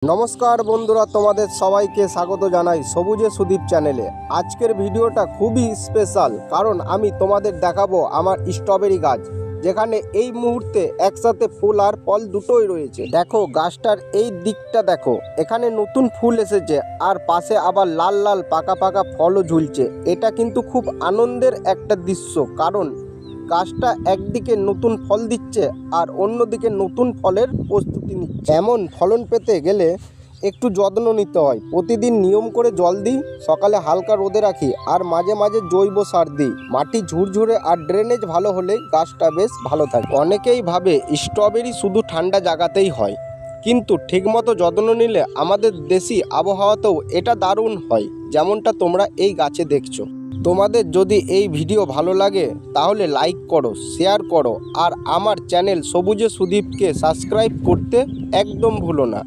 নমস্কার বন্ধুরা, তোমাদের সবাইকে স্বাগত জানাই সবুজে সুদীপ চ্যানেলে। আজকের ভিডিওটা খুবই স্পেশাল, কারণ আমি তোমাদের দেখাবো আমার স্ট্রবেরি গাছ, যেখানে এই মুহূর্তে একসাথে ফুল আর ফল দুটোই রয়েছে। দেখো গাছটার এই দিকটা দেখো, এখানে নতুন ফুল এসেছে আর পাশে আবার লাল লাল পাকা পাকা ফলও ঝুলছে। এটা কিন্তু খুব আনন্দের একটা দৃশ্য, কারণ গাছটা একদিকে নতুন ফল দিচ্ছে আর অন্যদিকে নতুন ফলের প্রস্তুতি নিচ্ছে। এমন ফলন পেতে গেলে একটু যত্ন নিতে হয়। প্রতিদিন নিয়ম করে জল দিই, সকালে হালকা রোদে রাখি আর মাঝে মাঝে জৈব সার দিই। মাটি ঝুরঝুরে আর ড্রেনেজ ভালো হলে গাছটা বেশ ভালো থাকে। অনেকেই ভাবে স্ট্রবেরি শুধু ঠান্ডা জায়গাতেই হয়, কিন্তু ঠিকমতো যত্ন নিলে আমাদের দেশি আবহাওয়াতেও এটা দারুণ হয়, যেমনটা তোমরা এই গাছে দেখছো। তোমাদের যদি এই ভিডিও ভালো লাগে তাহলে লাইক করো, শেয়ার করো আর আমার চ্যানেল সবুজে সুদীপকে সাবস্ক্রাইব করতে একদম ভুলো না।